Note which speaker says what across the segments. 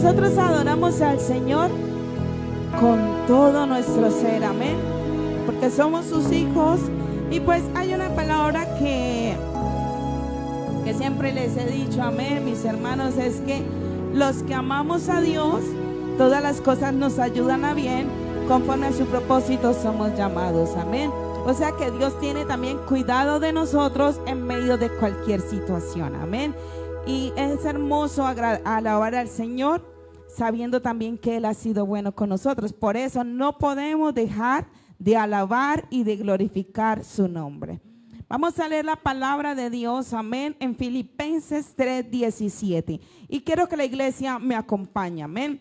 Speaker 1: nosotros adoramos al Señor con todo nuestro ser, amén, porque somos sus hijos. Y pues hay una palabra que siempre les he dicho, amén, mis hermanos, es que los que amamos a Dios, todas las cosas nos ayudan a bien, conforme a su propósito somos llamados, amén. O sea que Dios tiene también cuidado de nosotros en medio de cualquier situación, amén. Y es hermoso alabar al Señor, sabiendo también que Él ha sido bueno con nosotros. Por eso no podemos dejar de alabar y de glorificar su nombre. Vamos a leer la palabra de Dios, amén, en Filipenses 3:17. Y quiero que la iglesia me acompañe, amén.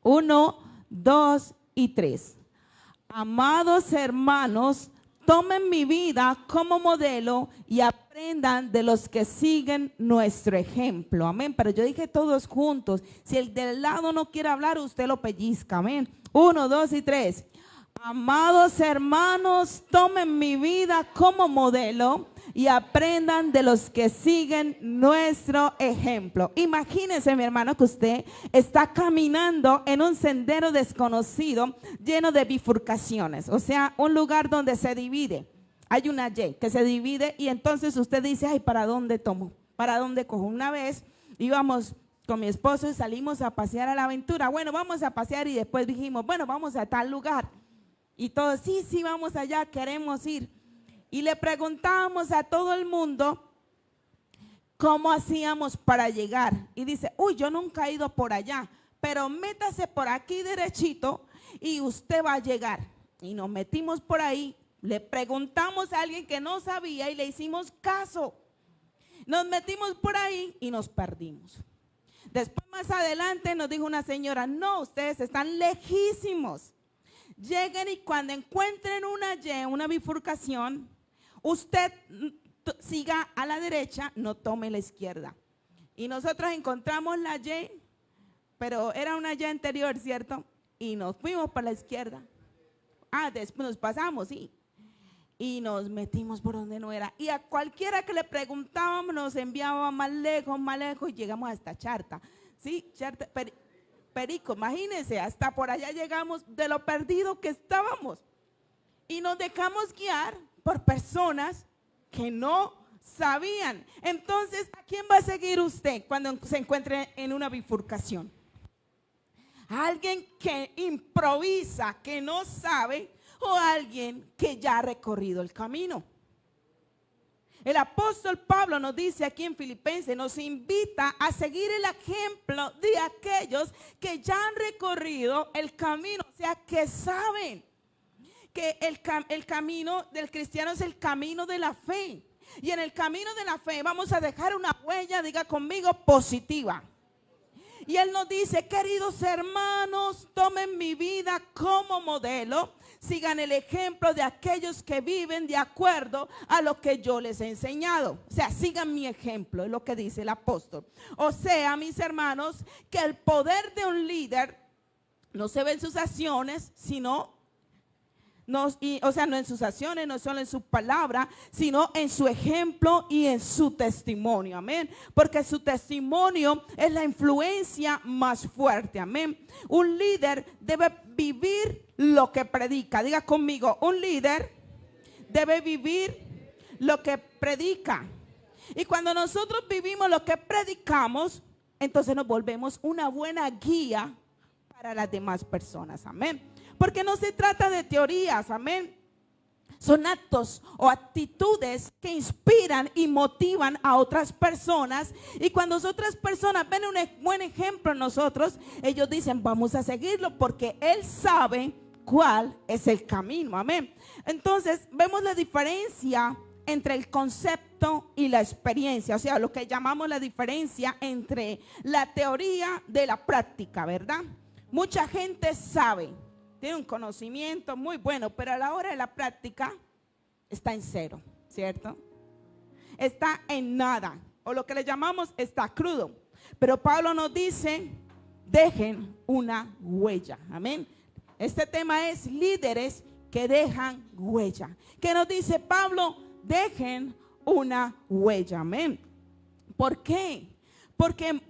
Speaker 1: 1, 2 y 3. Amados hermanos, tomen mi vida como modelo y aprendan de los que siguen nuestro ejemplo, amén. Pero yo dije todos juntos, si el del lado no quiere hablar, usted lo pellizca, amén. 1, 2 y 3. Amados hermanos, tomen mi vida como modelo y aprendan de los que siguen nuestro ejemplo. Imagínense, mi hermano, que usted está caminando en un sendero desconocido lleno de bifurcaciones, o sea, un lugar donde se divide. Hay una Y que se divide y entonces usted dice, ay, ¿para dónde tomo? ¿Para dónde cojo? Una vez íbamos con mi esposo y salimos a pasear a la aventura. Bueno, vamos a pasear y después dijimos, bueno, vamos a tal lugar. Y todos, sí, vamos allá, queremos ir. Y le preguntábamos a todo el mundo cómo hacíamos para llegar. Y dice, uy, yo nunca he ido por allá, pero métase por aquí derechito y usted va a llegar. Y nos metimos por ahí, le preguntamos a alguien que no sabía y le hicimos caso. Nos metimos por ahí y nos perdimos. Después, más adelante, nos dijo una señora, no, ustedes están lejísimos. Lleguen y cuando encuentren una Y, una bifurcación, usted siga a la derecha, no tome la izquierda. Y nosotros encontramos la Y, pero era una Y anterior, ¿cierto? Y nos fuimos por la izquierda. Después nos pasamos, sí. Y nos metimos por donde no era. Y a cualquiera que le preguntábamos nos enviaba más lejos y llegamos hasta Charta. Sí, Charta, Perico, imagínense, hasta por allá llegamos de lo perdido que estábamos. Y nos dejamos guiar por personas que no sabían. Entonces, ¿a quién va a seguir usted cuando se encuentre en una bifurcación? ¿A alguien que improvisa, que no sabe, o a alguien que ya ha recorrido el camino? El apóstol Pablo nos dice aquí en Filipenses, nos invita a seguir el ejemplo de aquellos que ya han recorrido el camino, o sea, que saben que el camino del cristiano es el camino de la fe. Y en el camino de la fe vamos a dejar una huella, diga conmigo, positiva. Y él nos dice, queridos hermanos, tomen mi vida como modelo, sigan el ejemplo de aquellos que viven de acuerdo a lo que yo les he enseñado. O sea, sigan mi ejemplo, es lo que dice el apóstol. O sea, mis hermanos, que el poder de un líder no se ve en sus acciones, sino no en sus acciones, no solo en su palabra, sino en su ejemplo y en su testimonio, amén. Porque su testimonio es la influencia más fuerte, amén. Un líder debe vivir lo que predica. Diga conmigo, un líder debe vivir lo que predica. Y cuando nosotros vivimos lo que predicamos, entonces nos volvemos una buena guía para las demás personas, amén. Porque no se trata de teorías, amén. Son actos o actitudes que inspiran y motivan a otras personas. Y cuando otras personas ven un buen ejemplo en nosotros, ellos dicen, vamos a seguirlo porque él sabe cuál es el camino, amén. Entonces, vemos la diferencia entre el concepto y la experiencia, o sea, lo que llamamos la diferencia entre la teoría de la práctica, ¿verdad? Mucha gente sabe, tiene un conocimiento muy bueno, pero a la hora de la práctica está en cero, ¿cierto? Está en nada, o lo que le llamamos está crudo. Pero Pablo nos dice, dejen una huella, amén. Este tema es líderes que dejan huella. ¿Qué nos dice Pablo? Dejen una huella, amén. ¿Por qué? Porque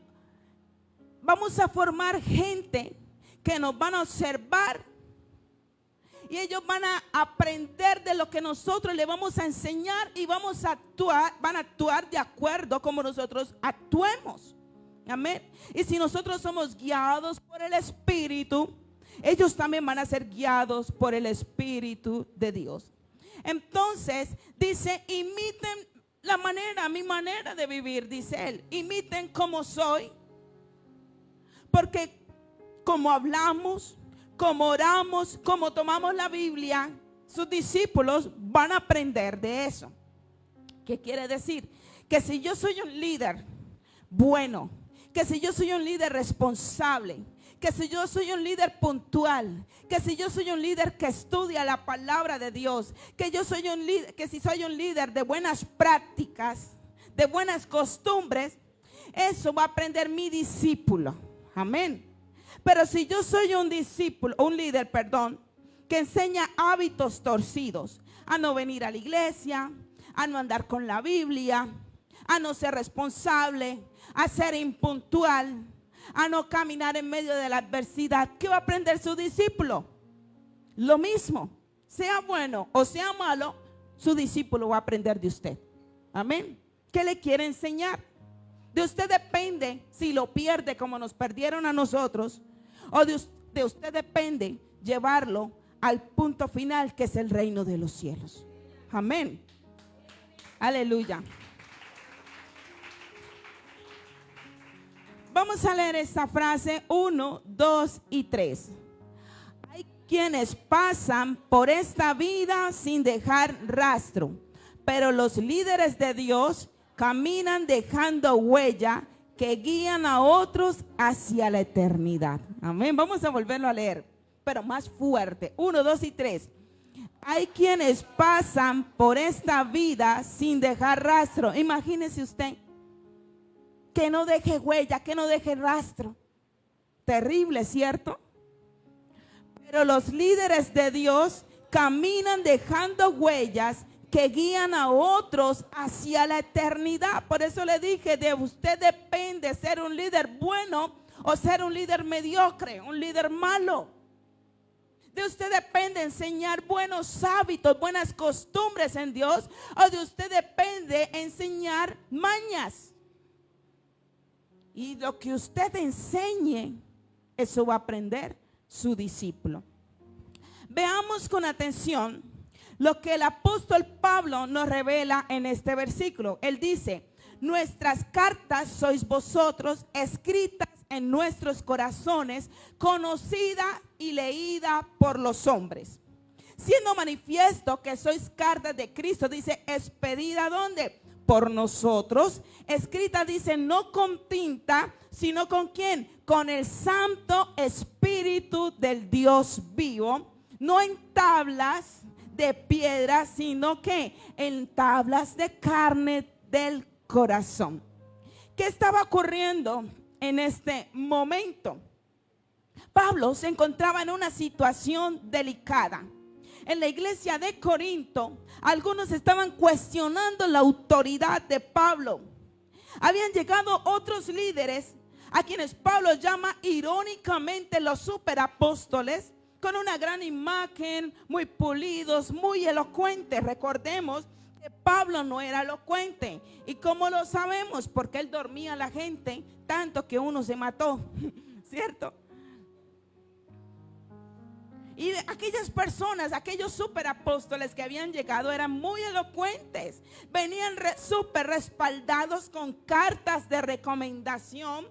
Speaker 1: vamos a formar gente que nos van a observar y ellos van a aprender de lo que nosotros le vamos a enseñar y vamos a actuar, van a actuar de acuerdo como nosotros actuemos. Amén. Y si nosotros somos guiados por el Espíritu, ellos también van a ser guiados por el Espíritu de Dios. Entonces dice, imiten mi manera de vivir, dice él. Imiten como soy, porque como hablamos, como oramos, como tomamos la Biblia, sus discípulos van a aprender de eso. ¿Qué quiere decir? Que si yo soy un líder bueno, que si yo soy un líder responsable, que si yo soy un líder puntual, que si yo soy un líder que estudia la palabra de Dios, que yo soy un líder, que si soy un líder de buenas prácticas, de buenas costumbres, eso va a aprender mi discípulo. Amén. Pero si yo soy un discípulo, un líder, que enseña hábitos torcidos, a no venir a la iglesia, a no andar con la Biblia, a no ser responsable, a ser impuntual, a no caminar en medio de la adversidad, ¿qué va a aprender su discípulo? Lo mismo, sea bueno o sea malo, su discípulo va a aprender de usted. Amén. ¿Qué le quiere enseñar? De usted depende si lo pierde como nos perdieron a nosotros, o de usted depende llevarlo al punto final, que es el reino de los cielos. Amén. Aleluya. Vamos a leer esta frase 1, 2 y 3. Hay quienes pasan por esta vida sin dejar rastro, pero los líderes de Dios caminan dejando huella que guían a otros hacia la eternidad. Amén. Vamos a volverlo a leer, pero más fuerte. 1, 2 y 3. Hay quienes pasan por esta vida sin dejar rastro. Imagínese usted que no deje huella, que no deje rastro. Terrible, ¿cierto? Pero los líderes de Dios caminan dejando huellas que guían a otros hacia la eternidad. Por eso le dije, de usted depende ser un líder bueno o ser un líder mediocre, un líder malo. De usted depende enseñar buenos hábitos, buenas costumbres en Dios, o de usted depende enseñar mañas. Y lo que usted enseñe, eso va a aprender su discípulo. Veamos con atención lo que el apóstol Pablo nos revela en este versículo. Él dice, nuestras cartas sois vosotros, escritas en nuestros corazones, conocida y leída por los hombres. Siendo manifiesto que sois cartas de Cristo, dice, expedida ¿dónde? Por nosotros, escrita, dice, no con tinta, sino con ¿quién? Con el Santo Espíritu del Dios vivo, no en tablas de piedra, sino que en tablas de carne del corazón. ¿Qué estaba ocurriendo en este momento? Pablo se encontraba en una situación delicada. En la iglesia de Corinto, algunos estaban cuestionando la autoridad de Pablo. Habían llegado otros líderes a quienes Pablo llama irónicamente los superapóstoles, con una gran imagen, muy pulidos, muy elocuentes. Recordemos que Pablo no era elocuente. ¿Y cómo lo sabemos? Porque él dormía a la gente tanto que uno se mató, ¿cierto? Y aquellas personas, aquellos superapóstoles que habían llegado eran muy elocuentes. Venían súper respaldados con cartas de recomendación.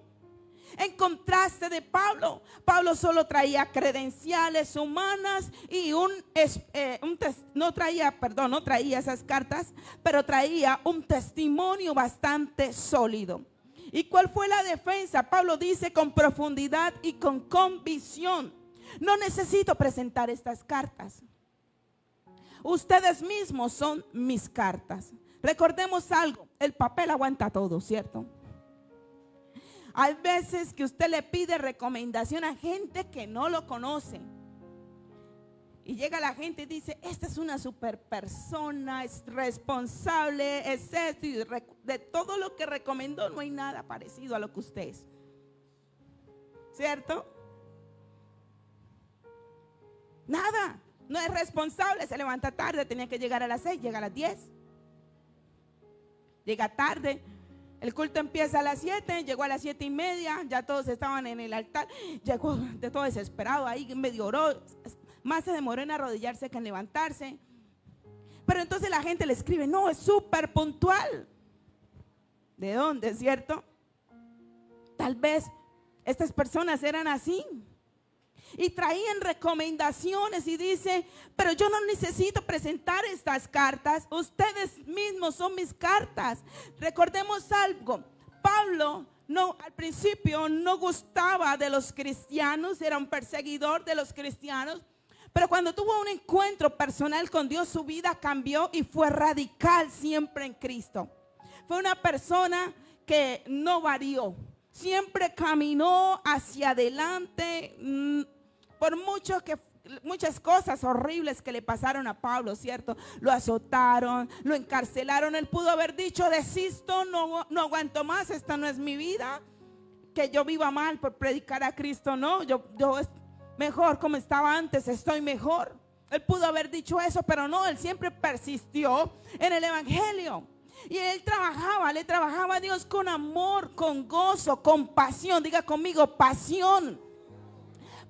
Speaker 1: En contraste de Pablo, Pablo solo traía credenciales humanas y no traía esas cartas, pero traía un testimonio bastante sólido. ¿Y cuál fue la defensa? Pablo dice con profundidad y con convicción: no necesito presentar estas cartas. Ustedes mismos son mis cartas. Recordemos algo, el papel aguanta todo, ¿cierto? Hay veces que usted le pide recomendación a gente que no lo conoce. Y llega la gente y dice, esta es una super persona, es responsable, es esto. Y de todo lo que recomendó no hay nada parecido a lo que usted es. ¿cierto? Nada, no es responsable, se levanta tarde, tenía que llegar a las 6, llega a las 10. Llega tarde, el culto empieza a las 7, llegó a las 7:30, ya todos estaban en el altar, llegó de todo desesperado, ahí medio oró, más se demoró en arrodillarse que en levantarse. Pero entonces la gente le escribe, no, es súper puntual. ¿De dónde, cierto? Tal vez estas personas eran así y traían recomendaciones y dice, pero yo no necesito presentar estas cartas, ustedes mismos son mis cartas. Recordemos algo, Pablo al principio no gustaba de los cristianos, era un perseguidor de los cristianos, pero cuando tuvo un encuentro personal con Dios, su vida cambió y fue radical siempre en Cristo. Fue una persona que no varió, siempre caminó hacia adelante, por muchas cosas horribles que le pasaron a Pablo, ¿cierto? Lo azotaron, lo encarcelaron. Él pudo haber dicho, desisto, no aguanto más, esta no es mi vida, que yo viva mal por predicar a Cristo. No, yo mejor como estaba antes, estoy mejor. Él pudo haber dicho eso, pero no, él siempre persistió en el evangelio. Y él le trabajaba a Dios con amor, con gozo, con pasión. Diga conmigo, pasión.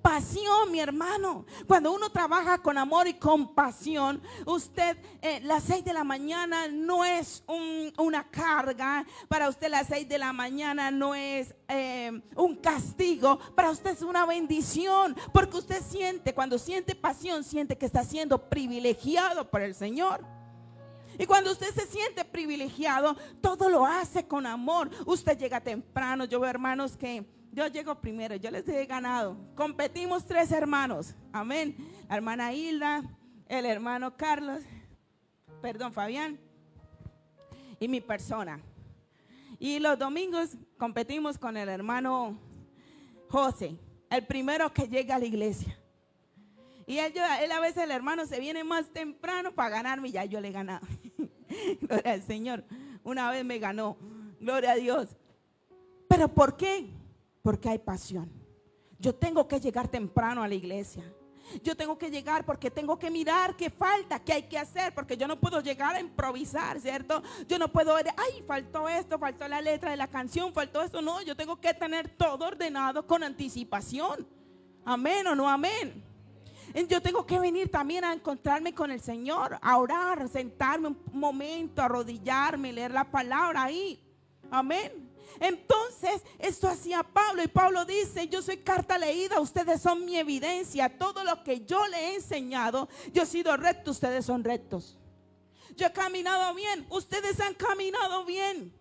Speaker 1: Pasión, mi hermano. Cuando uno trabaja con amor y con pasión, usted, las 6 de la mañana no es una carga. Para usted las 6 de la mañana no es un castigo. Para usted es una bendición. Porque usted siente, cuando siente pasión, siente que está siendo privilegiado por el Señor. Y cuando usted se siente privilegiado, todo lo hace con amor. Usted llega temprano. Yo veo hermanos que yo llego primero, yo les he ganado. Competimos 3 hermanos, amén. La hermana Hilda, el hermano Fabián y mi persona. Y los domingos competimos con el hermano José, el primero que llega a la iglesia. Y él a veces, el hermano se viene más temprano para ganarme y ya yo le he ganado. Gloria al Señor. Una vez me ganó, gloria a Dios. ¿Pero por qué? Porque hay pasión. Yo tengo que llegar temprano a la iglesia. Yo tengo que llegar porque tengo que mirar qué falta, qué hay que hacer, porque yo no puedo llegar a improvisar, ¿cierto? Yo no puedo, faltó esto, faltó la letra de la canción, faltó esto. No, yo tengo que tener todo ordenado con anticipación. Amén o no amén. Yo tengo que venir también a encontrarme con el Señor, a orar, sentarme un momento, arrodillarme, leer la palabra ahí. Amén. Entonces, esto hacía Pablo, y Pablo dice, yo soy carta leída, ustedes son mi evidencia. Todo lo que yo le he enseñado, yo he sido recto, ustedes son rectos. Yo he caminado bien, ustedes han caminado bien.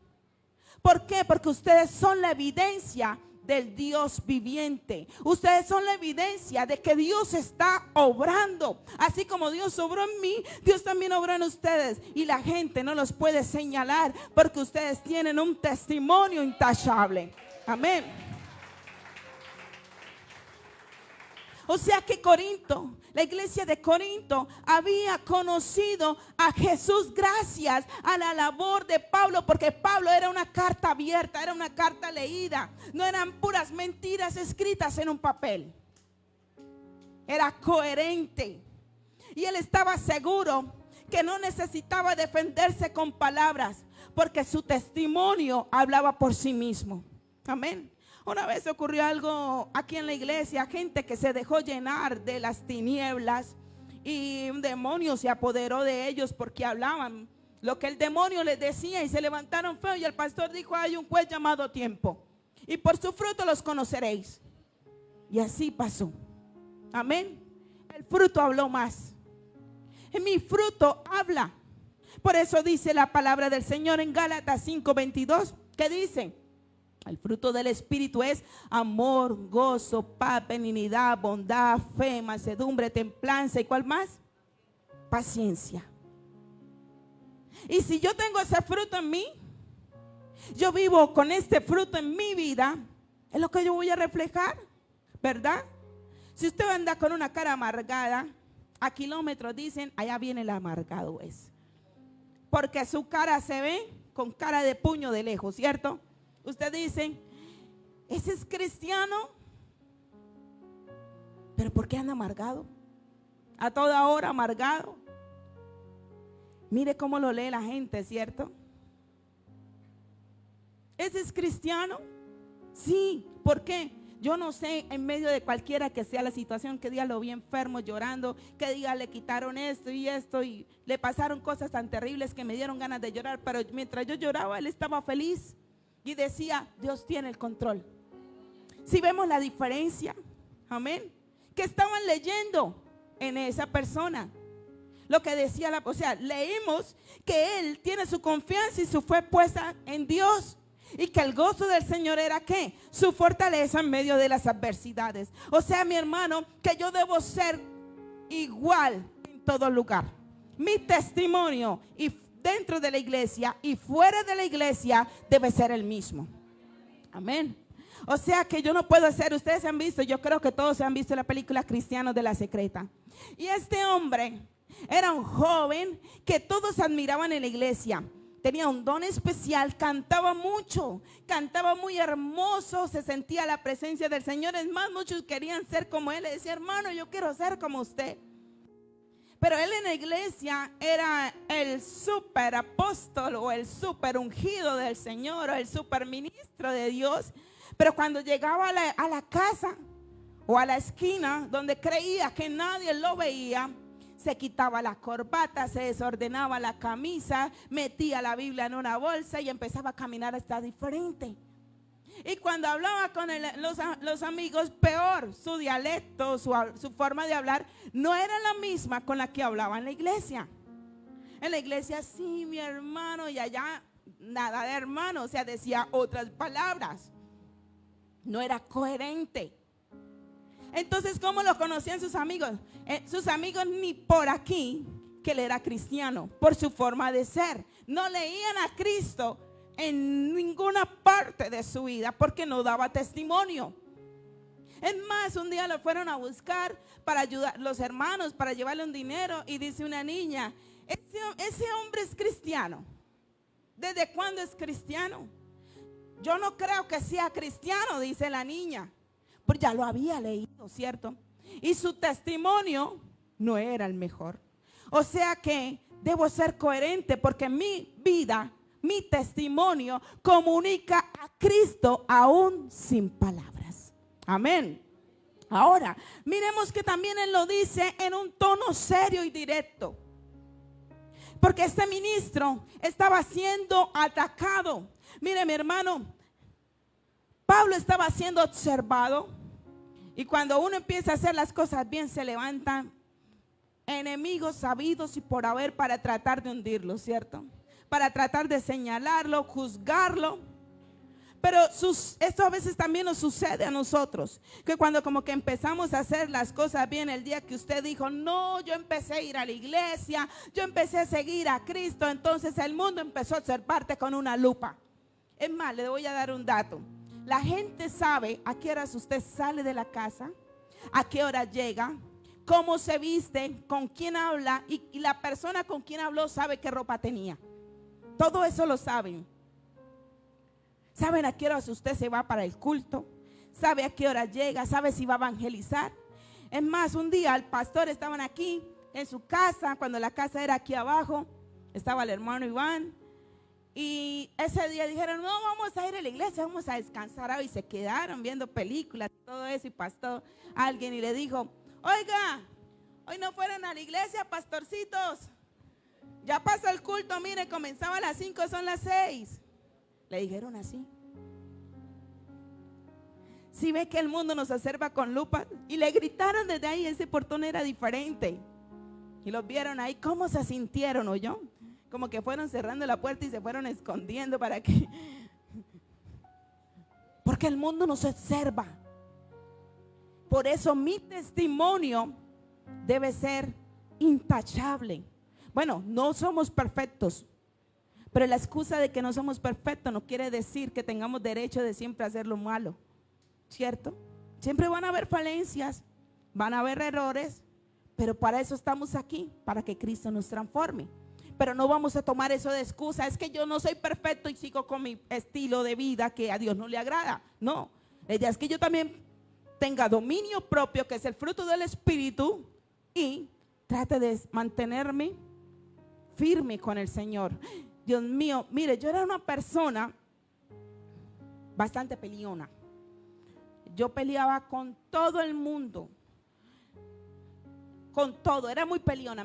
Speaker 1: ¿Por qué? Porque ustedes son la evidencia del Dios viviente. Ustedes son la evidencia de que Dios está obrando. Así como Dios obró en mí, Dios también obró en ustedes. Y la gente no los puede señalar porque ustedes tienen un testimonio intachable. Amén. O sea que Corinto, la iglesia de Corinto, había conocido a Jesús gracias a la labor de Pablo, porque Pablo era una carta abierta, era una carta leída. No eran puras mentiras escritas en un papel. Era coherente. Y él estaba seguro que no necesitaba defenderse con palabras, porque su testimonio hablaba por sí mismo. Amén. Una vez ocurrió algo aquí en la iglesia, gente que se dejó llenar de las tinieblas y un demonio se apoderó de ellos porque hablaban lo que el demonio les decía y se levantaron feo, y el pastor dijo, hay un juez llamado tiempo y por su fruto los conoceréis. Y así pasó. Amén. El fruto habló más. Mi fruto habla. Por eso dice la palabra del Señor en Gálatas 5:22, que dice: el fruto del Espíritu es amor, gozo, paz, benignidad, bondad, fe, mansedumbre, templanza. ¿Y cuál más? Paciencia. Y si yo tengo ese fruto en mí, yo vivo con este fruto en mi vida, es lo que yo voy a reflejar, ¿verdad? Si usted anda con una cara amargada, a kilómetros dicen, allá viene el amargado es. Porque su cara se ve con cara de puño de lejos, ¿cierto? Usted dice, ese es cristiano, ¿Pero por qué anda amargado? A toda hora amargado. Mire cómo lo lee la gente, ¿cierto? ¿Ese es cristiano? Sí. ¿Por qué? Yo no sé, en medio de cualquiera que sea la situación, que diga lo vi enfermo llorando, que diga le quitaron esto y le pasaron cosas tan terribles que me dieron ganas de llorar, pero mientras yo lloraba, él estaba feliz y decía, Dios tiene el control. Si vemos la diferencia, amén, que estaban leyendo en esa persona. Lo que decía o sea, leímos que él tiene su confianza y su fe puesta en Dios. Y que el gozo del Señor era ¿qué? Su fortaleza en medio de las adversidades. O sea, mi hermano, que yo debo ser igual en todo lugar. Mi testimonio y dentro de la iglesia y fuera de la iglesia debe ser el mismo. Amén. O sea que yo no puedo ser, ustedes se han visto, yo creo que todos se han visto la película Cristianos de la Secreta. Y este hombre era un joven que todos admiraban en la iglesia. Tenía un don especial, cantaba mucho, cantaba muy hermoso, se sentía la presencia del Señor. Es más, muchos querían ser como él. Le decía, hermano, yo quiero ser como usted. Pero él en la iglesia era el super apóstol o el super ungido del Señor o el super ministro de Dios. Pero cuando llegaba a la casa o a la esquina donde creía que nadie lo veía, se quitaba la corbata, se desordenaba la camisa, metía la Biblia en una bolsa y empezaba a caminar hasta diferente. Y cuando hablaba con los amigos, peor, su dialecto, su forma de hablar no era la misma con la que hablaba en la iglesia. En la iglesia, sí, mi hermano, y allá nada de hermano, o sea, decía otras palabras. No era coherente. Entonces, ¿cómo lo conocían sus amigos? Sus amigos ni por aquí que él era cristiano, por su forma de ser. No leían a Cristo en ninguna parte de su vida porque no daba testimonio. Es más, un día lo fueron a buscar para ayudar los hermanos, para llevarle un dinero, y dice una niña, ese hombre es cristiano. ¿Desde cuándo es cristiano? Yo no creo que sea cristiano, dice la niña. Pues ya lo había leído, ¿cierto? Y su testimonio no era el mejor. O sea que debo ser coherente porque mi vida, mi testimonio comunica a Cristo aún sin palabras. Amén. Ahora, miremos que también él lo dice en un tono serio y directo. Porque este ministro estaba siendo atacado. Mire, mi hermano, Pablo estaba siendo observado. Y cuando uno empieza a hacer las cosas bien, se levantan enemigos sabidos y por haber para tratar de hundirlo, ¿cierto? Para tratar de señalarlo, juzgarlo. Pero esto a veces también nos sucede a nosotros, que cuando como que empezamos a hacer las cosas bien, el día que usted dijo, no, yo empecé a ir a la iglesia, yo empecé a seguir a Cristo, entonces el mundo empezó a observarte con una lupa. Es más, le voy a dar un dato. La gente sabe a qué horas usted sale de la casa, a qué hora llega, cómo se viste, con quién habla, y la persona con quien habló sabe qué ropa tenía. Todo eso lo saben. Saben a qué horas usted se va para el culto, sabe a qué hora llega, sabe si va a evangelizar. Es más, un día el pastor estaban aquí en su casa, cuando la casa era aquí abajo, estaba el hermano Iván. Y ese día dijeron, no, vamos a ir a la iglesia, vamos a descansar. Y se quedaron viendo películas y todo eso. Y pasó alguien y le dijo, oiga, hoy no fueron a la iglesia, pastorcitos. Ya pasó el culto, mire, comenzaba a las 5, son las 6. Le dijeron así. Si ve que el mundo nos observa con lupa. Y le gritaron desde ahí, ese portón era diferente. Y los vieron ahí, ¿cómo se sintieron, oyó? Como que fueron cerrando la puerta y se fueron escondiendo para que... Porque el mundo nos observa. Por eso mi testimonio debe ser intachable. Bueno, no somos perfectos, pero la excusa de que no somos perfectos no quiere decir que tengamos derecho de siempre hacer lo malo, ¿cierto? Siempre van a haber falencias, van a haber errores, pero para eso estamos aquí, para que Cristo nos transforme. Pero no vamos a tomar eso de excusa. Es que yo no soy perfecto y sigo con mi estilo de vida que a Dios no le agrada. No, es que yo también tenga dominio propio, que es el fruto del Espíritu, y trate de mantenerme firme con el Señor. Dios mío, mire, yo era una persona bastante peleona. Yo peleaba con todo el mundo, con todo, era muy peleona.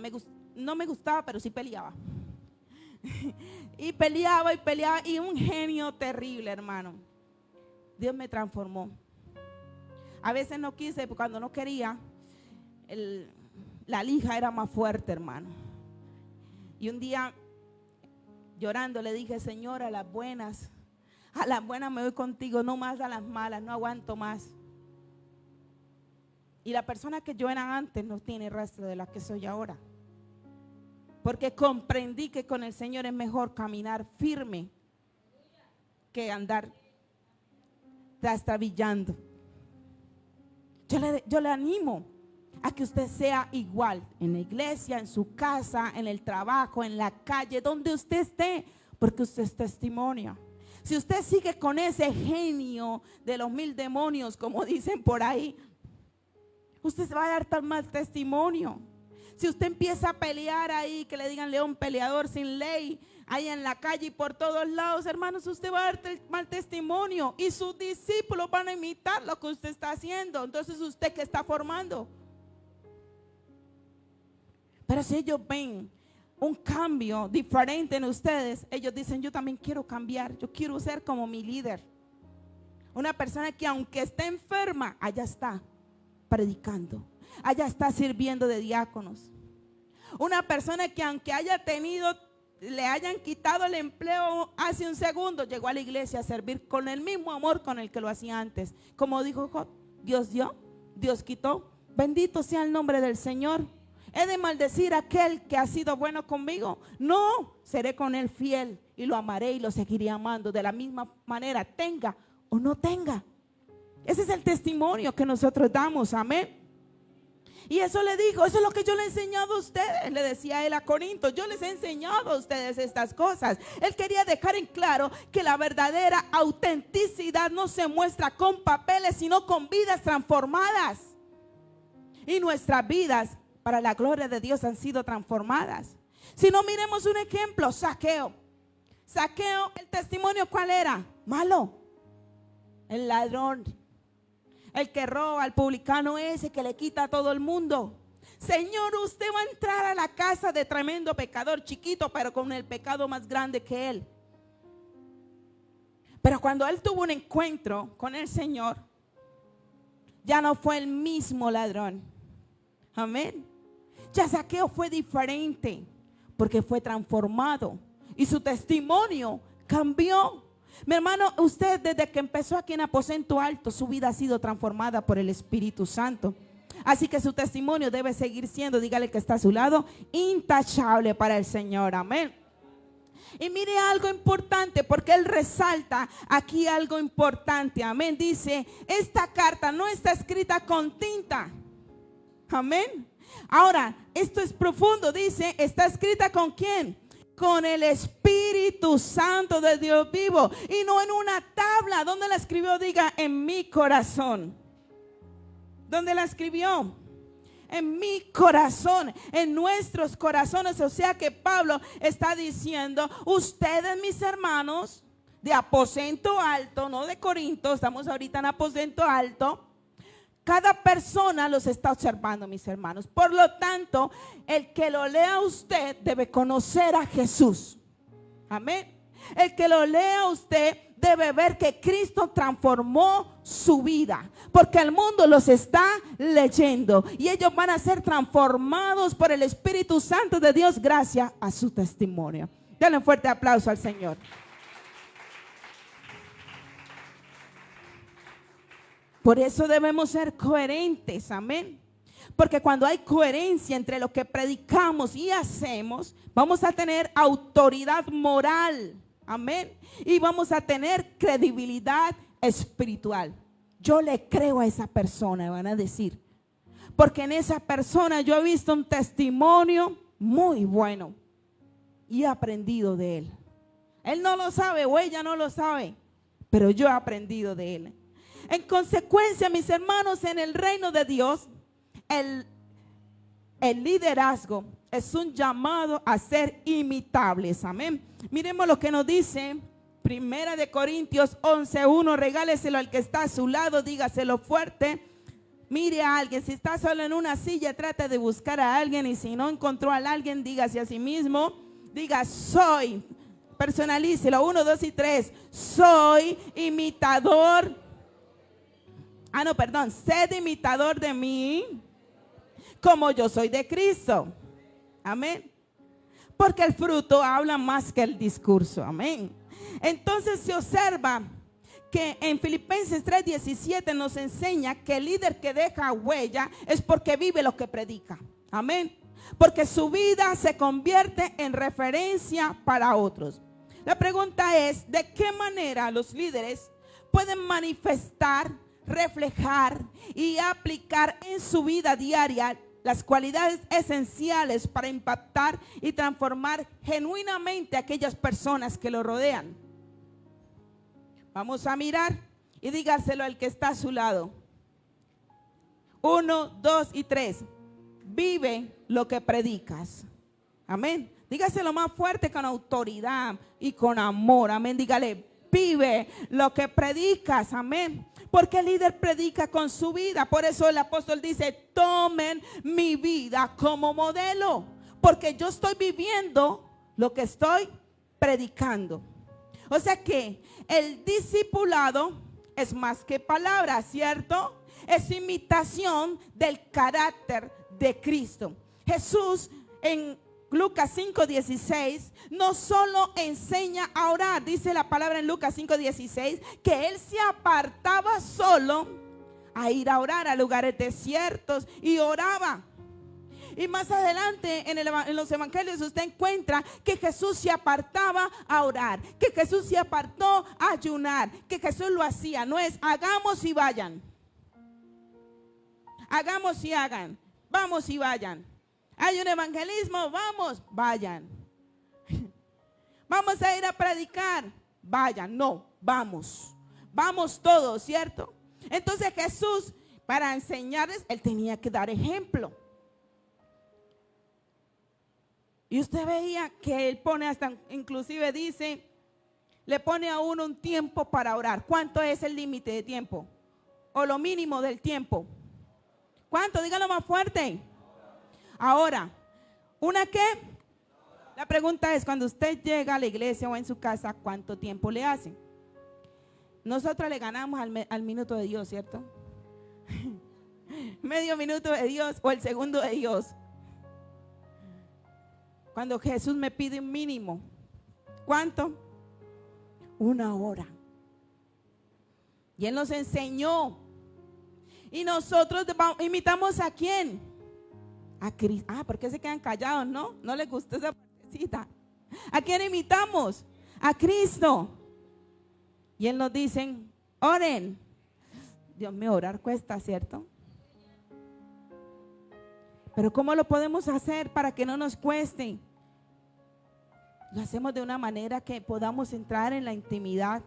Speaker 1: No me gustaba, pero sí peleaba. Y peleaba, y un genio terrible, hermano. Dios me transformó. A veces no quise, cuando no quería, la lija era más fuerte, hermano. Y un día, llorando, le dije: Señor, a las buenas me voy contigo, no más a las malas, no aguanto más. Y la persona que yo era antes no tiene rastro de la que soy ahora. Porque comprendí que con el Señor es mejor caminar firme que andar trastabillando. Yo le animo a que usted sea igual en la iglesia, en su casa, en el trabajo, en la calle, donde usted esté, porque usted es testimonio. Si usted sigue con ese genio de los 1000 demonios, como dicen por ahí, usted se va a dar tan mal testimonio. Si usted empieza a pelear ahí, que le digan león peleador sin ley, ahí en la calle y por todos lados, hermanos, usted va a dar mal testimonio y sus discípulos van a imitar lo que usted está haciendo. Entonces, ¿usted qué está formando? Pero si ellos ven un cambio diferente en ustedes, ellos dicen: yo también quiero cambiar, yo quiero ser como mi líder. Una persona que aunque esté enferma, allá está predicando, allá está sirviendo de diáconos. Una persona que aunque le hayan quitado el empleo hace un segundo, llegó a la iglesia a servir con el mismo amor con el que lo hacía antes. Como dijo Job: Dios dio, Dios quitó, bendito sea el nombre del Señor. ¿He de maldecir a aquel que ha sido bueno conmigo? No, seré con él fiel y lo amaré y lo seguiré amando de la misma manera, tenga o no tenga. Ese es el testimonio que nosotros damos, amén. Y eso le dijo, eso es lo que yo le he enseñado a ustedes, le decía él a Corinto, yo les he enseñado a ustedes estas cosas. Él quería dejar en claro que la verdadera autenticidad no se muestra con papeles, sino con vidas transformadas. Y nuestras vidas, para la gloria de Dios, han sido transformadas. Si no, miremos un ejemplo: Zaqueo. Zaqueo, el testimonio, ¿cuál era? Malo. El ladrón, el que roba, el publicano ese que le quita a todo el mundo. Señor, usted va a entrar a la casa de tremendo pecador, chiquito, pero con el pecado más grande que él. Pero cuando él tuvo un encuentro con el Señor, ya no fue el mismo ladrón. Amén. Ya Zaqueo fue diferente, porque fue transformado y su testimonio cambió. Mi hermano, usted desde que empezó aquí en Aposento Alto, su vida ha sido transformada por el Espíritu Santo. Así que su testimonio debe seguir siendo, dígale que está a su lado, intachable para el Señor. Amén. Y mire algo importante, porque él resalta aquí algo importante. Amén. Dice: esta carta no está escrita con tinta. Amén. Ahora, esto es profundo. Dice: está escrita ¿con quién? Con el Espíritu Santo de Dios vivo, y no en una tabla. ¿Dónde la escribió? Diga: en mi corazón. ¿Dónde la escribió? En mi corazón, en nuestros corazones. O sea que Pablo está diciendo: ustedes, mis hermanos de Aposento Alto, no de Corinto, estamos ahorita en Aposento Alto, cada persona los está observando, mis hermanos. Por lo tanto, el que lo lea usted debe conocer a Jesús. Amén. El que lo lea usted debe ver que Cristo transformó su vida, porque el mundo los está leyendo y ellos van a ser transformados por el Espíritu Santo de Dios gracias a su testimonio. Denle un fuerte aplauso al Señor. Por eso debemos ser coherentes, amén. Porque cuando hay coherencia entre lo que predicamos y hacemos, vamos a tener autoridad moral, amén. Y vamos a tener credibilidad espiritual. Yo le creo a esa persona, van a decir. Porque en esa persona yo he visto un testimonio muy bueno y he aprendido de él. Él no lo sabe o ella no lo sabe, pero yo he aprendido de él. En consecuencia, mis hermanos, en el reino de Dios, el liderazgo es un llamado a ser imitables. Amén. Miremos lo que nos dice Primera de Corintios 11:1. Regáleselo al que está a su lado, dígaselo fuerte. Mire a alguien, si está solo en una silla, trate de buscar a alguien, y si no encontró a alguien, dígase a sí mismo, diga: soy, personalícelo, 1, 2 y 3, soy imitador, sed imitador de mí, como yo soy de Cristo. Amén. Porque el fruto habla más que el discurso. Amén. Entonces se observa que en Filipenses 3:17 nos enseña que el líder que deja huella es porque vive lo que predica. Amén. Porque su vida se convierte en referencia para otros. La pregunta es: ¿de qué manera los líderes pueden manifestar, reflejar y aplicar en su vida diaria las cualidades esenciales para impactar y transformar genuinamente a aquellas personas que lo rodean? Vamos a mirar y dígaselo al que está a su lado. 1, 2 y 3. Vive lo que predicas. Amén. Dígaselo más fuerte, con autoridad y con amor. Amén. Dígale: vive lo que predicas. Amén. Porque el líder predica con su vida. Por eso el apóstol dice: tomen mi vida como modelo, porque yo estoy viviendo lo que estoy predicando. O sea que el discipulado es más que palabras, ¿cierto? Es imitación del carácter de Cristo. Jesús en Lucas 5:16 no solo enseña a orar, dice la palabra en Lucas 5:16, que él se apartaba solo a ir a orar a lugares desiertos y oraba. Y más adelante en los evangelios usted encuentra que Jesús se apartaba a orar, que Jesús se apartó a ayunar, que Jesús lo hacía. No es hagamos y vayan, hagamos y hagan, vamos y vayan. Hay un evangelismo, vamos, vayan. Vamos a ir a predicar, vayan. No, vamos todos, ¿cierto? Entonces Jesús, para enseñarles, él tenía que dar ejemplo. Y usted veía que él pone hasta, inclusive dice, le pone a uno un tiempo para orar. ¿Cuánto es el límite de tiempo? O lo mínimo del tiempo. ¿Cuánto? Dígalo más fuerte. Ahora, ¿una qué? La pregunta es, cuando usted llega a la iglesia o en su casa, ¿cuánto tiempo le hacen? Nosotros le ganamos al minuto de Dios, ¿cierto? Medio minuto de Dios o el segundo de Dios. Cuando Jesús me pide un mínimo, ¿cuánto? 1 hora. Y él nos enseñó. Y nosotros imitamos ¿a quién? A Cristo. ¿Por qué se quedan callados, no? ¿No les gustó esa partecita? ¿A quién imitamos? A Cristo. Y él nos dice: oren. Dios mío, orar cuesta, ¿cierto? Pero ¿cómo lo podemos hacer para que no nos cueste? Lo hacemos de una manera que podamos entrar en la intimidad.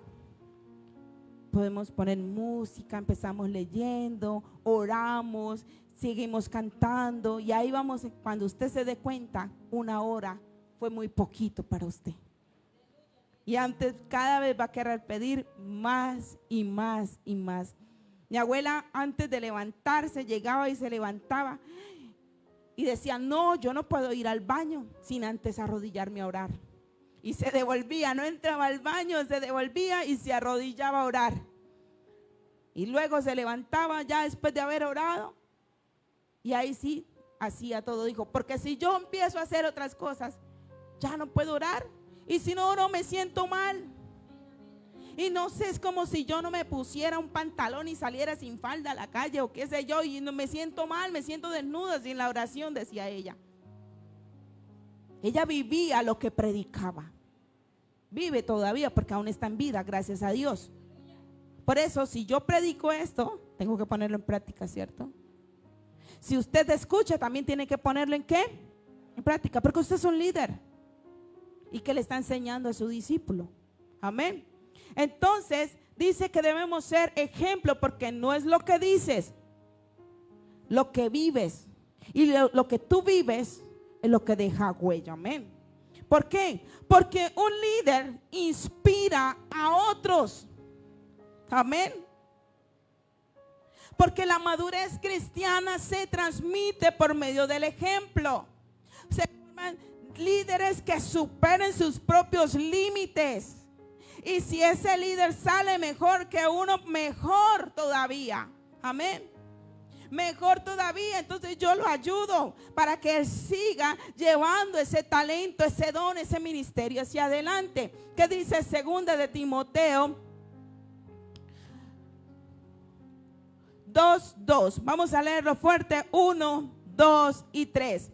Speaker 1: Podemos poner música, empezamos leyendo, oramos, seguimos cantando, y ahí vamos. Cuando usted se dé cuenta, 1 hora fue muy poquito para usted. Y antes cada vez va a querer pedir más y más y más. Mi abuela, antes de levantarse, llegaba y se levantaba y decía: no, yo no puedo ir al baño sin antes arrodillarme a orar. Y se devolvía, no entraba al baño, se devolvía y se arrodillaba a orar. Y luego se levantaba ya después de haber orado, y ahí sí hacía todo. Dijo: porque si yo empiezo a hacer otras cosas, ya no puedo orar. Y si no oro, me siento mal. Y no sé, es como si yo no me pusiera un pantalón y saliera sin falda a la calle o qué sé yo, y no me siento mal, me siento desnuda sin la oración, decía ella. Ella vivía lo que predicaba. Vive todavía porque aún está en vida, gracias a Dios. Por eso, si yo predico esto, tengo que ponerlo en práctica, ¿cierto? Si usted escucha, también tiene que ponerlo ¿en qué? En práctica, porque usted es un líder y que le está enseñando a su discípulo. Amén. Entonces, dice que debemos ser ejemplo, porque no es lo que dices, lo que vives. Y lo que tú vives es lo que deja huella. Amén. ¿Por qué? Porque un líder inspira a otros. Amén. Porque la madurez cristiana se transmite por medio del ejemplo. Se forman líderes que superen sus propios límites. Y si ese líder sale mejor que uno, mejor todavía. Amén. Mejor todavía, entonces yo lo ayudo para que él siga llevando ese talento, ese don, ese ministerio hacia adelante. ¿Qué dice 2 de Timoteo 2:2? Vamos a leerlo fuerte. 1, 2 y 3.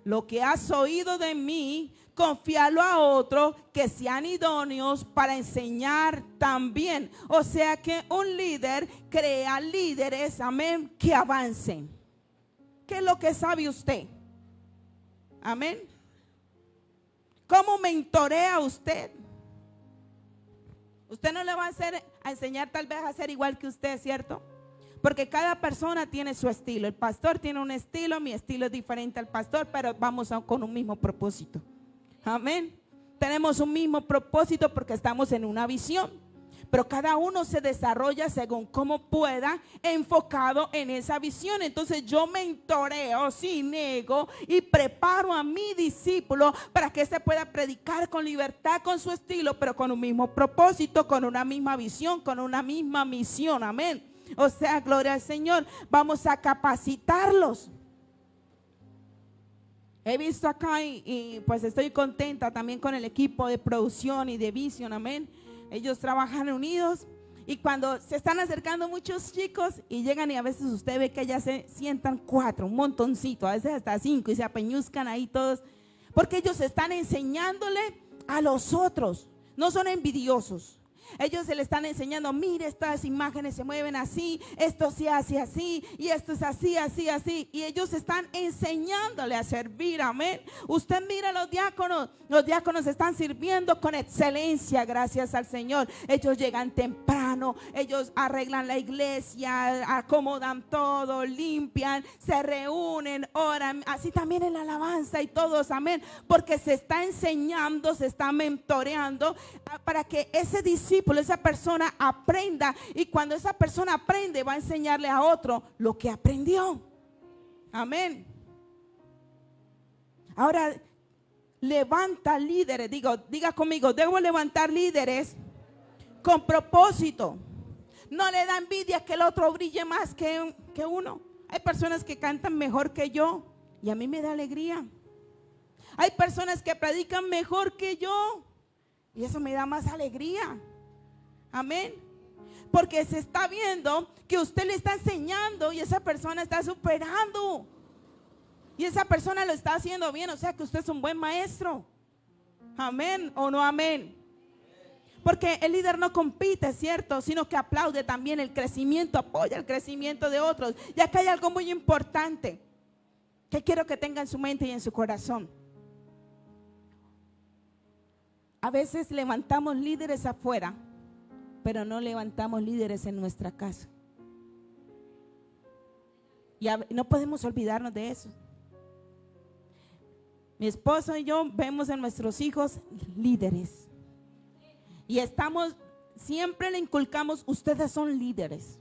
Speaker 1: Lo que has oído de mí, confíalo a otros que sean idóneos para enseñar también. O sea que un líder crea líderes, amén, que avancen. ¿Qué es lo que sabe usted? Amén. ¿Cómo mentorea usted? Usted no le va a enseñar tal vez a ser igual que usted, ¿cierto? Porque cada persona tiene su estilo. El pastor tiene un estilo, mi estilo es diferente al pastor, pero vamos con un mismo propósito. Amén. Tenemos un mismo propósito porque estamos en una visión. Pero cada uno se desarrolla según cómo pueda, enfocado en esa visión. Entonces yo mentoreo sin ego y preparo a mi discípulo para que se pueda predicar con libertad, con su estilo, pero con un mismo propósito, con una misma visión, con una misma misión. Amén. O sea, gloria al Señor. Vamos a capacitarlos. He visto acá y pues estoy contenta también con el equipo de producción y de visión, amén. Ellos trabajan unidos y cuando se están acercando muchos chicos y llegan y a veces usted ve que ya se sientan 4, un montoncito, a veces hasta 5 y se apeñuzcan ahí todos, porque ellos están enseñándole a los otros, no son envidiosos. Ellos se le están enseñando, mire, estas imágenes se mueven así, esto se hace así, y esto es así, así, así. Y ellos están enseñándole a servir, amén. Usted mira a los diáconos están sirviendo con excelencia, gracias al Señor. Ellos llegan temprano, ellos arreglan la iglesia, acomodan todo, limpian, se reúnen, oran, así también en la alabanza y todos, amén. Porque se está enseñando, se está mentoreando para que ese discípulo, esa persona aprenda, y cuando esa persona aprende va a enseñarle a otro lo que aprendió. Amén. Ahora levanta líderes, diga conmigo, debo levantar líderes con propósito. No le da envidia que el otro brille más que uno. Hay personas que cantan mejor que yo y a mí me da alegría. Hay personas que predican mejor que yo y eso me da más alegría. Amén. Porque se está viendo que usted le está enseñando y esa persona está superando. Y esa persona lo está haciendo bien. O sea que usted es un buen maestro. Amén o no amén. Porque el líder no compite, ¿cierto? Sino que aplaude también el crecimiento, apoya el crecimiento de otros. Y acá hay algo muy importante que quiero que tenga en su mente y en su corazón. A veces levantamos líderes afuera, pero no levantamos líderes en nuestra casa. Y no podemos olvidarnos de eso. Mi esposo y yo vemos en nuestros hijos líderes. Y siempre le inculcamos, ustedes son líderes.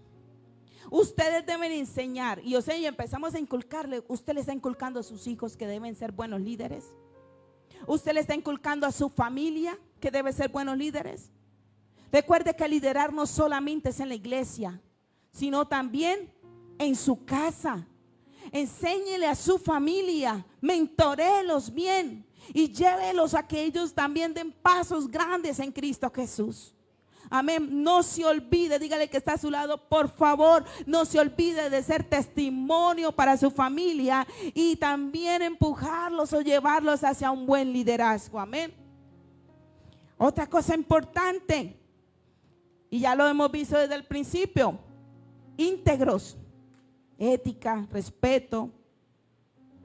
Speaker 1: Ustedes deben enseñar. Y empezamos a inculcarle, usted le está inculcando a sus hijos que deben ser buenos líderes. Usted le está inculcando a su familia que debe ser buenos líderes. Recuerde que liderar no solamente es en la iglesia, sino también en su casa. Enséñele a su familia, mentoréelos bien y llévelos a que ellos también den pasos grandes en Cristo Jesús. Amén. No se olvide, dígale que está a su lado, por favor, no se olvide de ser testimonio para su familia y también empujarlos o llevarlos hacia un buen liderazgo. Amén. Otra cosa importante, y ya lo hemos visto desde el principio, íntegros, ética, respeto,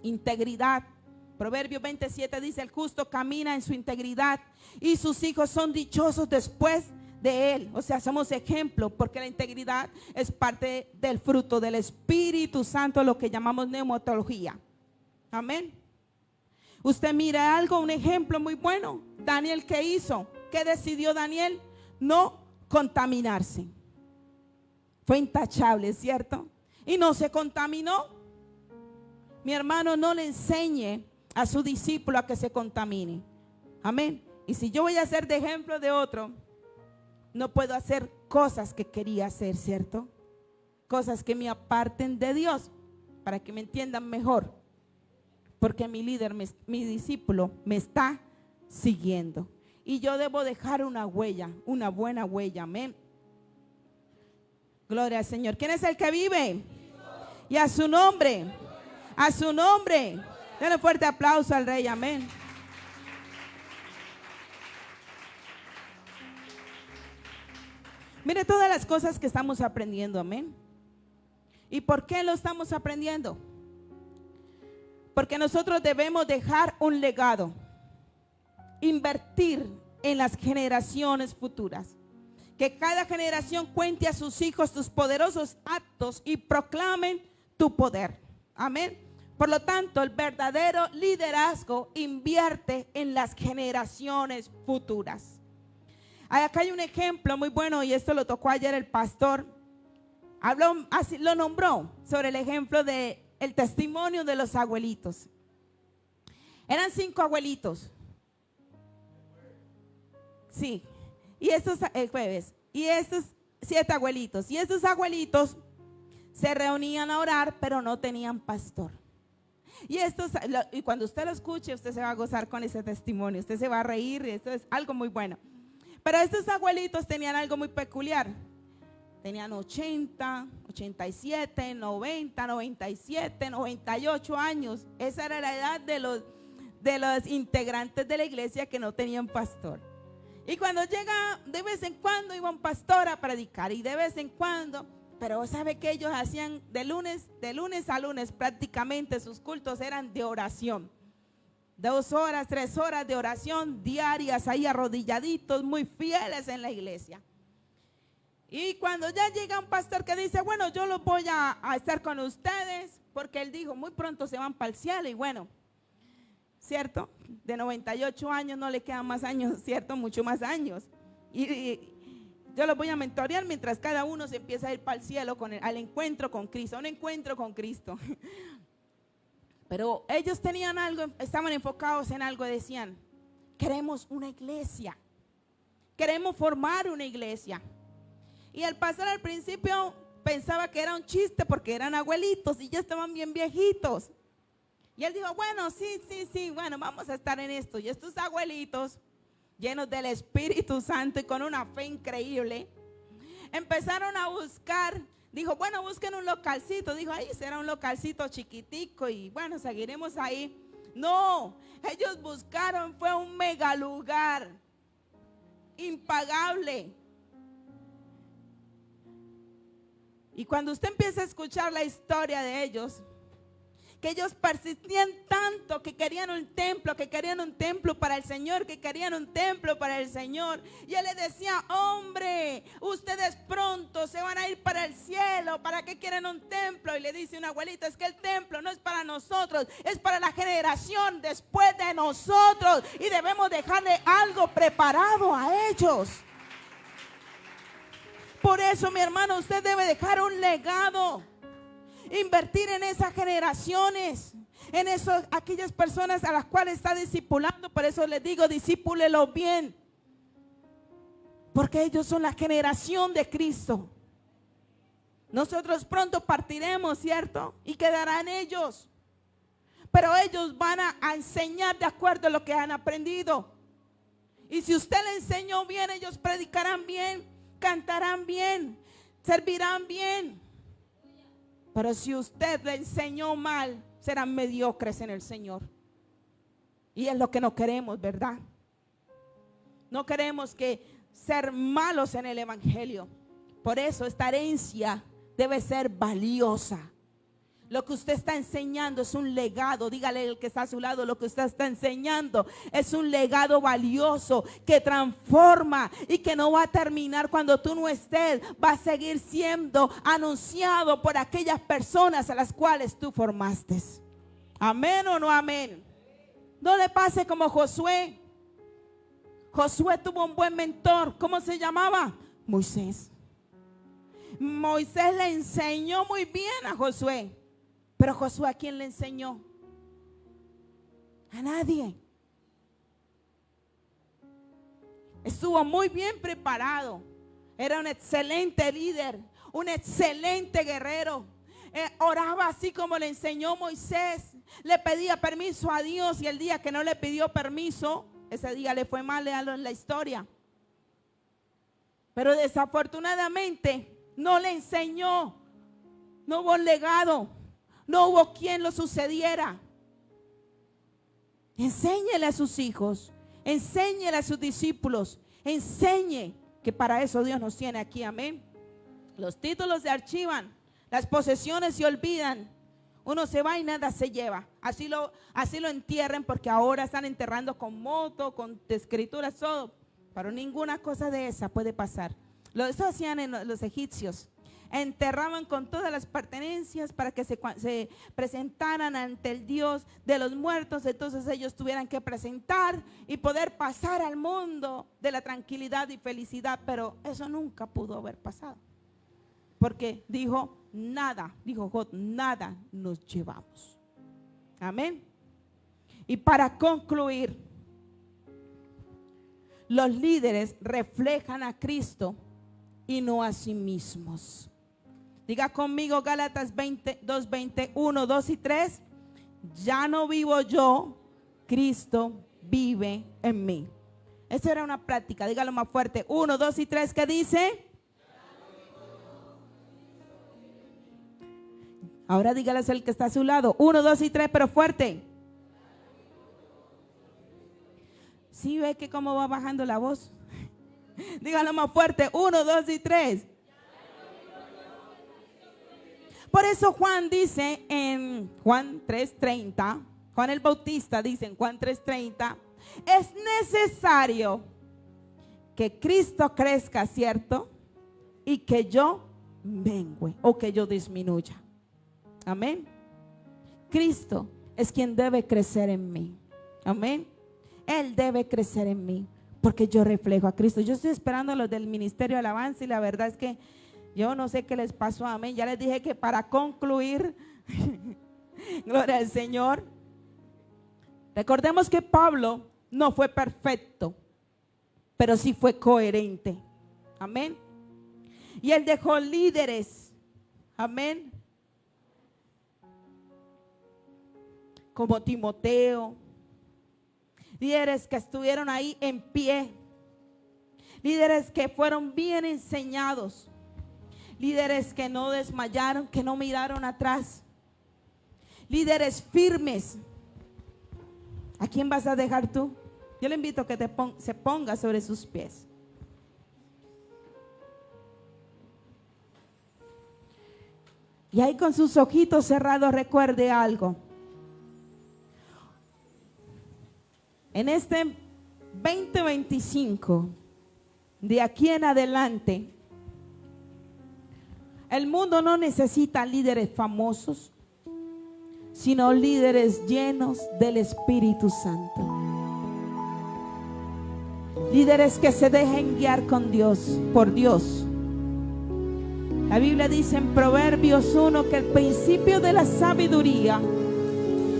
Speaker 1: integridad. Proverbios 27 dice, el justo camina en su integridad y sus hijos son dichosos después de Él. O sea, somos ejemplo, porque la integridad es parte del fruto del Espíritu Santo, lo que llamamos neumatología. Amén. Usted mira algo, un ejemplo muy bueno. Daniel, ¿qué hizo? ¿Qué decidió Daniel? No contaminarse. Fue intachable, ¿cierto? Y no se contaminó. Mi hermano, no le enseñe a su discípulo a que se contamine. Amén. Y si yo voy a ser de ejemplo de otro, no puedo hacer cosas que quería hacer, ¿cierto? Cosas que me aparten de Dios, para que me entiendan mejor. Porque mi líder, mi discípulo, me está siguiendo. Y yo debo dejar una huella, una buena huella. Amén. Gloria al Señor. ¿Quién es el que vive? Y a su nombre. A su nombre. Denle fuerte aplauso al Rey. Amén. Mire todas las cosas que estamos aprendiendo. Amén. ¿Y por qué lo estamos aprendiendo? Porque nosotros debemos dejar un legado, invertir en las generaciones futuras. Que cada generación cuente a sus hijos tus poderosos actos y proclamen tu poder. Amén. Por lo tanto, el verdadero liderazgo invierte en las generaciones futuras. Acá hay un ejemplo muy bueno, y esto lo tocó ayer el pastor. Habló, así lo nombró, sobre el ejemplo de el testimonio de los abuelitos. Eran 5 abuelitos. Sí. Y estos, el jueves, y estos 7 abuelitos. Y estos abuelitos se reunían a orar, pero no tenían pastor. Y cuando usted lo escuche, usted se va a gozar con ese testimonio. Usted se va a reír, esto es algo muy bueno. Pero estos abuelitos tenían algo muy peculiar. Tenían 80, 87, 90, 97, 98 años. Esa era la edad de los integrantes de la iglesia que no tenían pastor. Y cuando llega, de vez en cuando iba un pastor a predicar, y de vez en cuando, pero sabe que ellos hacían de lunes a lunes, prácticamente sus cultos eran de oración. 2 horas, 3 horas de oración diarias, ahí arrodilladitos, muy fieles en la iglesia. Y cuando ya llega un pastor que dice, bueno, yo los voy a estar con ustedes, porque él dijo, muy pronto se van para el cielo, y bueno, ¿cierto? De 98 años no le quedan más años, ¿cierto? Mucho más años. Y yo los voy a mentorear mientras cada uno se empieza a ir para el cielo al encuentro con Cristo, un encuentro con Cristo. Pero ellos tenían algo, estaban enfocados en algo, decían, queremos una iglesia, queremos formar una iglesia. Y el pastor al principio pensaba que era un chiste porque eran abuelitos y ya estaban bien viejitos. Y él dijo, bueno, sí, bueno, vamos a estar en esto. Y estos abuelitos, llenos del Espíritu Santo y con una fe increíble, empezaron a buscar. Dijo, bueno, busquen un localcito. Dijo, ahí será un localcito chiquitico y bueno, seguiremos ahí. No, ellos buscaron, fue un mega lugar, impagable. Y cuando usted empieza a escuchar la historia de ellos, que ellos persistían tanto, que querían un templo para el Señor, que querían un templo para el Señor. Y él les decía, hombre, ustedes pronto se van a ir para el cielo, ¿para qué quieren un templo? Y le dice una abuelita, es que el templo no es para nosotros, es para la generación después de nosotros, y debemos dejarle algo preparado a ellos. Por eso, mi hermano, usted debe dejar un legado. Invertir en esas generaciones, en aquellas personas a las cuales está discipulando. Por eso les digo, discípulelo bien, porque ellos son la generación de Cristo. Nosotros pronto partiremos, ¿cierto? Y quedarán ellos, pero ellos van a enseñar de acuerdo a lo que han aprendido. Y si usted le enseñó bien, ellos predicarán bien, cantarán bien, servirán bien. Pero si usted le enseñó mal, serán mediocres en el Señor. Y es lo que no queremos, ¿verdad? No queremos ser malos en el Evangelio. Por eso esta herencia debe ser valiosa. Lo que usted está enseñando es un legado. Dígale al que está a su lado, lo que usted está enseñando es un legado valioso que transforma y que no va a terminar cuando tú no estés. Va a seguir siendo anunciado por aquellas personas a las cuales tú formaste. ¿Amén o no amén? No le pase como Josué. Josué tuvo un buen mentor. ¿Cómo se llamaba? Moisés. Moisés le enseñó muy bien a Josué. Pero Josué, ¿a quién le enseñó? A nadie. Estuvo muy bien preparado. Era un excelente líder, un excelente guerrero. Oraba así como le enseñó Moisés. Le pedía permiso a Dios y el día que no le pidió permiso, ese día le fue mal, léalo en la historia. Pero desafortunadamente no le enseñó. No hubo legado. No hubo quien lo sucediera. Enséñele a sus hijos, enséñele a sus discípulos, enseñe que para eso Dios nos tiene aquí, amén. Los títulos se archivan, las posesiones se olvidan, uno se va y nada se lleva. Así lo entierren, porque ahora están enterrando con moto, con escrituras, todo, pero ninguna cosa de esa puede pasar. Eso hacían en los egipcios. Enterraban con todas las pertenencias para que se presentaran ante el Dios de los muertos. Entonces ellos tuvieran que presentar y poder pasar al mundo de la tranquilidad y felicidad. Pero eso nunca pudo haber pasado, porque dijo God, nada nos llevamos. Amén. Y para concluir, los líderes reflejan a Cristo y no a sí mismos. Diga conmigo Gálatas 2:20, 1, 2 y 3. Ya no vivo yo, Cristo vive en mí. Esa era una práctica, dígalo más fuerte. 1, 2 y 3, ¿qué dice? Ahora dígale al que está a su lado. 1, 2 y 3, pero fuerte. ¿Sí ve que cómo va bajando la voz? Dígalo más fuerte. 1, 2 y 3. Por eso Juan dice en Juan 3:30, Juan el Bautista dice en Juan 3:30, es necesario que Cristo crezca, ¿cierto? Y que yo mengüe o que yo disminuya. Amén. Cristo es quien debe crecer en mí. Amén. Él debe crecer en mí porque yo reflejo a Cristo. Yo estoy esperando los del Ministerio de Alabanza y la verdad es que yo no sé qué les pasó, amén. Ya les dije que para concluir, gloria al Señor. Recordemos que Pablo no fue perfecto, pero sí fue coherente. Amén. Y él dejó líderes, amén, como Timoteo, líderes que estuvieron ahí en pie, líderes que fueron bien enseñados, líderes que no desmayaron, que no miraron atrás, líderes firmes. ¿A quién vas a dejar tú? Yo le invito a que se ponga sobre sus pies. Y ahí con sus ojitos cerrados recuerde algo. En este 2025, de aquí en adelante, el mundo no necesita líderes famosos, sino líderes llenos del Espíritu Santo. Líderes que se dejen guiar con Dios, por Dios. La Biblia dice en Proverbios 1 que el principio de la sabiduría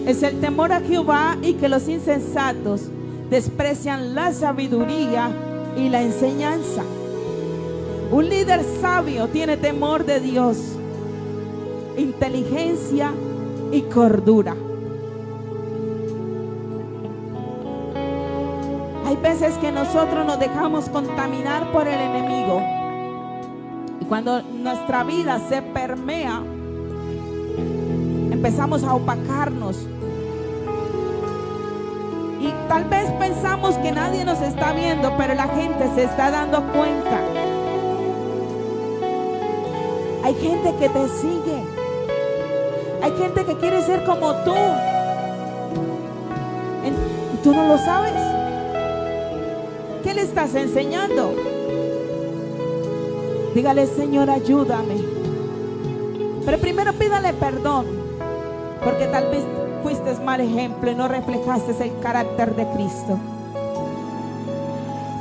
Speaker 1: es el temor a Jehová y que los insensatos desprecian la sabiduría y la enseñanza. Un líder sabio tiene temor de Dios, inteligencia y cordura. Hay veces que nosotros nos dejamos contaminar por el enemigo. Y cuando nuestra vida se permea, empezamos a opacarnos. Y tal vez pensamos que nadie nos está viendo, pero la gente se está dando cuenta. Hay gente que te sigue. Hay gente que quiere ser como tú. Y tú no lo sabes. ¿Qué le estás enseñando? Dígale, Señor, ayúdame. Pero primero pídale perdón, porque tal vez fuiste mal ejemplo y no reflejaste el carácter de Cristo.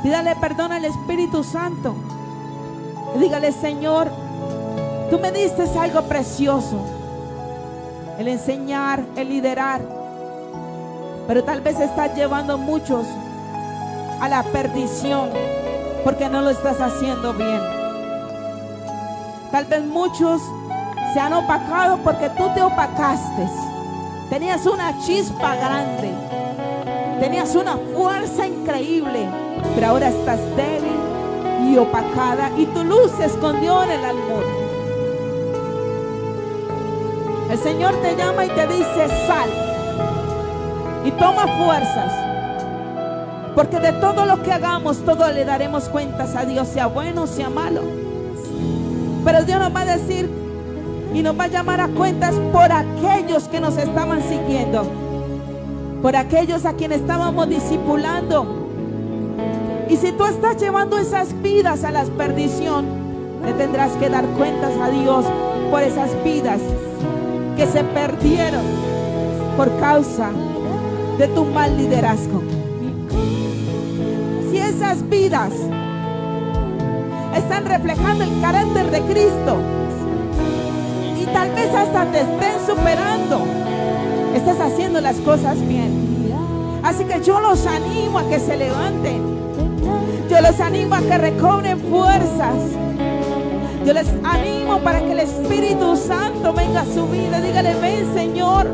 Speaker 1: Pídale perdón al Espíritu Santo. Dígale, Señor, tú me diste algo precioso, el enseñar, el liderar, pero tal vez estás llevando muchos a la perdición porque no lo estás haciendo bien. Tal vez muchos se han opacado porque tú te opacaste. Tenías una chispa grande, tenías una fuerza increíble, pero ahora estás débil y opacada y tu luz se escondió en el almud. El Señor te llama y te dice: sal y toma fuerzas, porque de todo lo que hagamos, todo le daremos cuentas a Dios, sea bueno o sea malo. Pero Dios nos va a decir y nos va a llamar a cuentas por aquellos que nos estaban siguiendo, por aquellos a quienes estábamos discipulando. Y si tú estás llevando esas vidas a la perdición, te tendrás que dar cuentas a Dios por esas vidas que se perdieron por causa de tu mal liderazgo. Si esas vidas están reflejando el carácter de Cristo y tal vez hasta te estén superando, estás haciendo las cosas bien. Así que yo los animo a que se levanten, yo los animo a que recobren fuerzas, yo les animo para que el Espíritu Santo venga a su vida. Dígale: ven, Señor,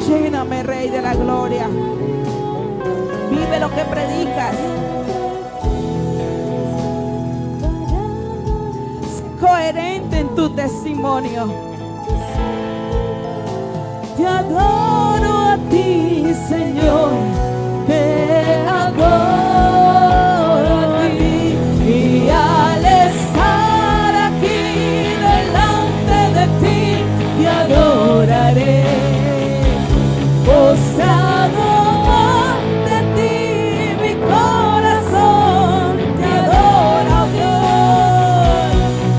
Speaker 1: lléname, Rey de la Gloria, vive lo que predicas, sé coherente en tu testimonio. Te adoro a ti, Señor, te adoro a ti, y al estar aquí delante de ti, te adoraré, postrado ante ti, mi corazón te adora, Dios,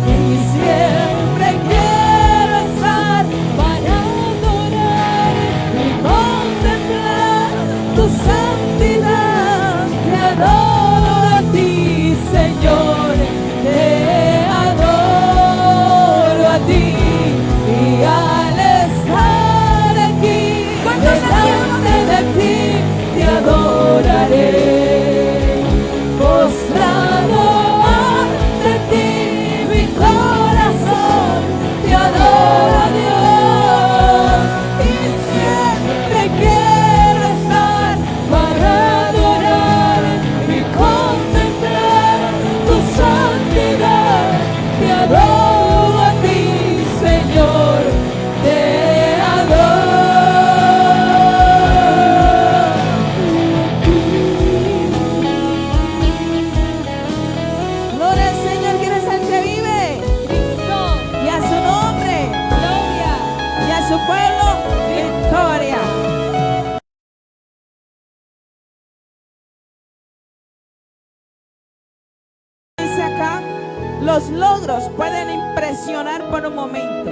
Speaker 1: y siempre quiero estar para adorar y contemplar tu santidad. Te adoro a ti, Señor, te adoro a ti, y al estar aquí delante de ti, te adoraré, postrado ante ti, mi corazón te adora, Dios, y siempre quiero estar para adorar y contemplar tu santidad. Te adoro a ti, Señor, te adoro. Gloria al Señor, ¿quién es el que vive? Cristo. Y a su nombre, gloria. Y a su pueblo, victoria. Dice acá: los logros pueden impresionar por un momento,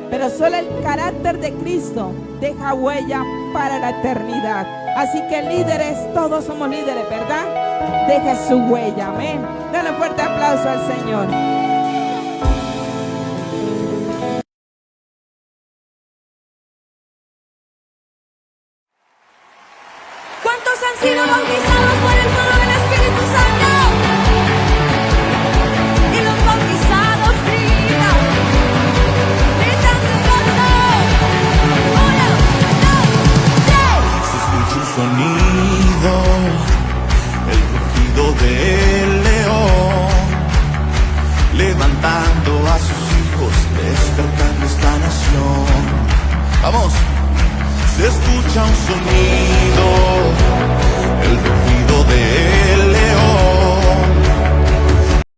Speaker 1: pero solo el carácter de Cristo deja huella para la eternidad. Así que líderes, todos somos líderes, ¿verdad? Deje su huella, amén. Dale un fuerte aplauso al Señor.
Speaker 2: ¿Cuántos han sido bautizados por el fuego del Espíritu Santo? Y los bautizados gritan, gritan de gozo. 1, 2, 3.
Speaker 3: Se escucha un sonido, el rugido del león, levantando a sus hijos, despertando esta nación. Vamos, se escucha un sonido,